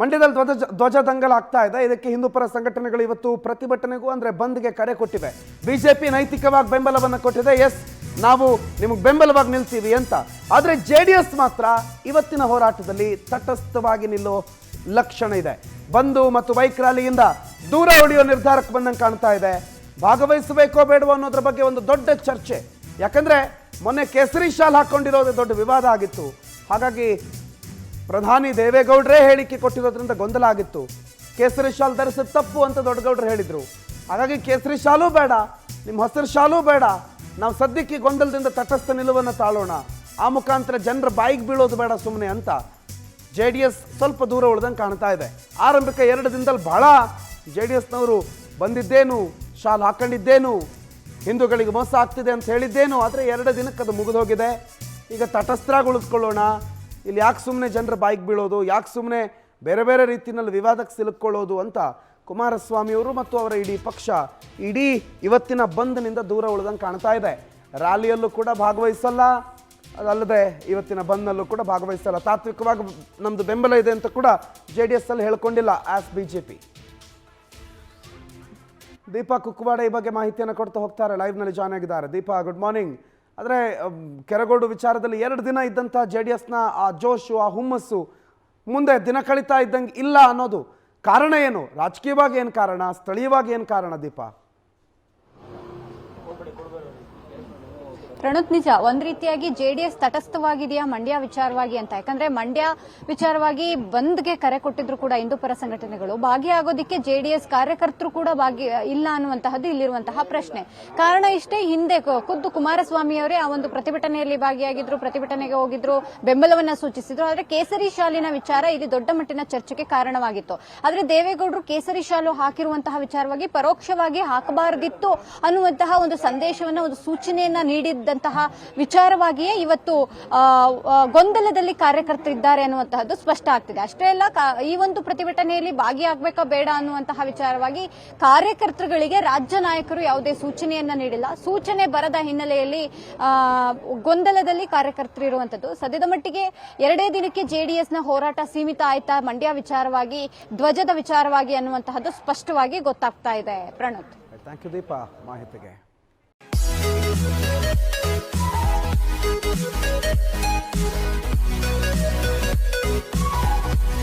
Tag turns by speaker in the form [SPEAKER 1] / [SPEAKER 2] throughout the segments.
[SPEAKER 1] ಮಂಡ್ಯದಲ್ಲಿ ಧ್ವಜ ದಂಗಲ ಆಗ್ತಾ ಇದೆ. ಇದಕ್ಕೆ ಹಿಂದೂ ಪರ ಸಂಘಟನೆಗಳು ಇವತ್ತು ಪ್ರತಿಭಟನೆಗೂ ಅಂದ್ರೆ ಬಂದ್ಗೆ ಕರೆ ಕೊಟ್ಟಿವೆ. ಬಿಜೆಪಿ ನೈತಿಕವಾಗಿ ಬೆಂಬಲವನ್ನು ಕೊಟ್ಟಿದೆ. ಎಸ್, ನಾವು ನಿಮಗೆ ಬೆಂಬಲವಾಗಿ ನಿಲ್ತೀವಿ ಅಂತ. ಆದರೆ ಜೆಡಿಎಸ್ ಮಾತ್ರ ಇವತ್ತಿನ ಹೋರಾಟದಲ್ಲಿ ತಟಸ್ಥವಾಗಿ ನಿಲ್ಲೋ ಲಕ್ಷಣ ಇದೆ. ಬಂದು ಮತ್ತು ಬೈಕ್ ರ್ಯಾಲಿಯಿಂದ ದೂರ ಉಳಿಯೋ ನಿರ್ಧಾರಕ್ಕೆ ಬಂದಂಗೆ ಕಾಣ್ತಾ ಇದೆ. ಭಾಗವಹಿಸಬೇಕೋ ಬೇಡವೋ ಅನ್ನೋದ್ರ ಬಗ್ಗೆ ಒಂದು ದೊಡ್ಡ ಚರ್ಚೆ. ಯಾಕಂದ್ರೆ ಮೊನ್ನೆ ಕೇಸರಿ ಶಾಲ್ ಹಾಕೊಂಡಿರೋದೇ ದೊಡ್ಡ ವಿವಾದ ಆಗಿತ್ತು. ಹಾಗಾಗಿ ಪ್ರಧಾನಿ ದೇವೇಗೌಡರೇ ಹೇಳಿಕೆ ಕೊಟ್ಟಿರೋದ್ರಿಂದ ಗೊಂದಲ ಆಗಿತ್ತು. ಕೇಸರಿ ಶಾಲ್ ಧರಿಸಿದ ತಪ್ಪು ಅಂತ ದೊಡ್ಡಗೌಡರು ಹೇಳಿದ್ರು. ಹಾಗಾಗಿ ಕೇಸರಿ ಶಾಲೂ ಬೇಡ, ನಿಮ್ಮ ಹಸಿರು ಶಾಲೂ ಬೇಡ, ನಾವು ಸದ್ಯಕ್ಕೆ ಗೊಂದಲದಿಂದ ತಟಸ್ಥ ನಿಲುವನ್ನು ತಾಳೋಣ, ಆ ಮುಖಾಂತರ ಜನರ ಬಾಯಿಗೆ ಬೀಳೋದು ಬೇಡ ಸುಮ್ಮನೆ ಅಂತ JDS ಸ್ವಲ್ಪ ದೂರ ಉಳಿದಂಗೆ ಕಾಣ್ತಾ ಇದೆ. ಆರಂಭಿಕ 2 ದಿನದಲ್ಲಿ ಬಹಳ JDSನವರು ಬಂದಿದ್ದೇನು, ಶಾಲ್ ಹಾಕೊಂಡಿದ್ದೇನು, ಹಿಂದೂಗಳಿಗೆ ಮೋಸ ಆಗ್ತಿದೆ ಅಂತ ಹೇಳಿದ್ದೇನು. ಆದರೆ 2 ದಿನಕ್ಕೆ ಅದು ಮುಗಿದೋಗಿದೆ. ಈಗ ತಟಸ್ಥರಾಗಿ ಉಳಿಸ್ಕೊಳ್ಳೋಣ, ಇಲ್ಲಿ ಯಾಕೆ ಸುಮ್ಮನೆ ಜನರ ಬಾಯಿಗೆ ಬೀಳೋದು, ಯಾಕೆ ಸುಮ್ಮನೆ ಬೇರೆ ಬೇರೆ ರೀತಿಯಲ್ಲಿ ವಿವಾದಕ್ಕೆ ಸಿಲುಕೊಳ್ಳೋದು ಅಂತ ಕುಮಾರಸ್ವಾಮಿಯವರು ಮತ್ತು ಅವರ ಇಡೀ ಪಕ್ಷ ಇವತ್ತಿನ ಬಂದ್ನಿಂದ ದೂರ ಉಳಿದಂಗೆ ಕಾಣ್ತಾ ಇದೆ. ರ್ಯಾಲಿಯಲ್ಲೂ ಕೂಡ ಭಾಗವಹಿಸಲ್ಲ, ಅದಲ್ಲದೆ ಇವತ್ತಿನ ಬಂದ್ನಲ್ಲೂ ಕೂಡ ಭಾಗವಹಿಸಲ್ಲ. ತಾತ್ವಿಕವಾಗಿ ನಮ್ಮದು ಬೆಂಬಲ ಇದೆ ಅಂತ ಕೂಡ JDS ಅಲ್ಲಿ ಹೇಳ್ಕೊಂಡಿಲ್ಲ ಆಸ್ BJP. ದೀಪಾ ಕುಕ್ಕವಾಡ ಈ ಬಗ್ಗೆ ಮಾಹಿತಿಯನ್ನು ಕೊಡ್ತಾ ಹೋಗ್ತಾರೆ, ಲೈವ್ನಲ್ಲಿ ಜಾಯ್ನ್ ಆಗಿದ್ದಾರೆ. Deepa, good morning. ಆದರೆ ಕೆರಗೋಡು ವಿಚಾರದಲ್ಲಿ 2 ದಿನ ಇದ್ದಂಥ JDSನ ಆ ಜೋಶು, ಆ ಹುಮ್ಮಸ್ಸು ಮುಂದೆ ದಿನ ಕಳೀತಾ ಇದ್ದಂಗೆ ಇಲ್ಲ ಅನ್ನೋದು ಕಾರಣ ಏನು? ರಾಜಕೀಯವಾಗಿ ಏನು ಕಾರಣ, ಸ್ಥಳೀಯವಾಗಿ ಏನು ಕಾರಣ ದೀಪಾ?
[SPEAKER 2] ಪ್ರಣುತ್, ನಿಜ, ಒಂದ್ ರೀತಿಯಾಗಿ JDS ತಟಸ್ಥವಾಗಿದೆಯಾ ಮಂಡ್ಯ ವಿಚಾರವಾಗಿ ಅಂತ. ಯಾಕಂದ್ರೆ ಮಂಡ್ಯ ವಿಚಾರವಾಗಿ ಬಂದ್ಗೆ ಕರೆ ಕೊಟ್ಟಿದ್ರು ಕೂಡ ಹಿಂದೂ ಪರ ಸಂಘಟನೆಗಳು, ಭಾಗಿಯಾಗೋದಿಕ್ಕೆ JDS ಕಾರ್ಯಕರ್ತರು ಕೂಡ ಇಲ್ಲ ಅನ್ನುವಂತಹದ್ದು ಇಲ್ಲಿರುವಂತಹ ಪ್ರಶ್ನೆ. ಕಾರಣ ಇಷ್ಟೇ, ಹಿಂದೆ ಖುದ್ದು ಕುಮಾರಸ್ವಾಮಿ ಅವರೇ ಆ ಒಂದು ಪ್ರತಿಭಟನೆಯಲ್ಲಿ ಭಾಗಿಯಾಗಿದ್ರು, ಪ್ರತಿಭಟನೆಗೆ ಹೋಗಿದ್ರು, ಬೆಂಬಲವನ್ನ ಸೂಚಿಸಿದ್ರು. ಆದ್ರೆ ಕೇಸರಿ ಶಾಲಿನ ವಿಚಾರ ಇಲ್ಲಿ ದೊಡ್ಡ ಮಟ್ಟಿನ ಚರ್ಚೆಗೆ ಕಾರಣವಾಗಿತ್ತು. ಆದ್ರೆ ದೇವೇಗೌಡರು ಕೇಸರಿ ಶಾಲು ಹಾಕಿರುವಂತಹ ವಿಚಾರವಾಗಿ ಪರೋಕ್ಷವಾಗಿ ಹಾಕಬಾರದಿತ್ತು ಅನ್ನುವಂತಹ ಒಂದು ಸಂದೇಶವನ್ನ, ಒಂದು ಸೂಚನೆಯನ್ನ ನೀಡಿದ್ದ ವಿಚಾರವಾಗಿಯೇ ಇವತ್ತು ಗೊಂದಲದಲ್ಲಿ ಕಾರ್ಯಕರ್ತರಿದ್ದಾರೆ ಅನ್ನುವಂತಹದ್ದು ಸ್ಪಷ್ಟ ಆಗ್ತಿದೆ. ಅಷ್ಟೇ ಅಲ್ಲ, ಈ ಒಂದು ಪ್ರತಿಭಟನೆಯಲ್ಲಿ ಭಾಗಿಯಾಗಬೇಕಾ ಬೇಡ ಅನ್ನುವಂತಹ ವಿಚಾರವಾಗಿ ಕಾರ್ಯಕರ್ತರುಗಳಿಗೆ ರಾಜ್ಯ ನಾಯಕರು ಯಾವುದೇ ಸೂಚನೆಯನ್ನ ನೀಡಿಲ್ಲ. ಸೂಚನೆ ಬರದ ಹಿನ್ನೆಲೆಯಲ್ಲಿ ಗೊಂದಲದಲ್ಲಿ ಕಾರ್ಯಕರ್ತರು ಇರುವಂತದ್ದು. ಸದ್ಯದ ಮಟ್ಟಿಗೆ 2 ದಿನಕ್ಕೆ JDSನ ಹೋರಾಟ ಸೀಮಿತ ಆಯ್ತಾ ಮಂಡ್ಯ ವಿಚಾರವಾಗಿ, ಧ್ವಜದ ವಿಚಾರವಾಗಿ ಅನ್ನುವಂತಹದ್ದು ಸ್ಪಷ್ಟವಾಗಿ ಗೊತ್ತಾಗ್ತಾ ಇದೆ. ಪ್ರಣುತ್,
[SPEAKER 1] ಥ್ಯಾಂಕ್ ಯು ದೀಪಾ ಮಾಹಿತಿಗೆ.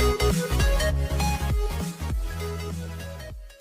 [SPEAKER 3] Thank you.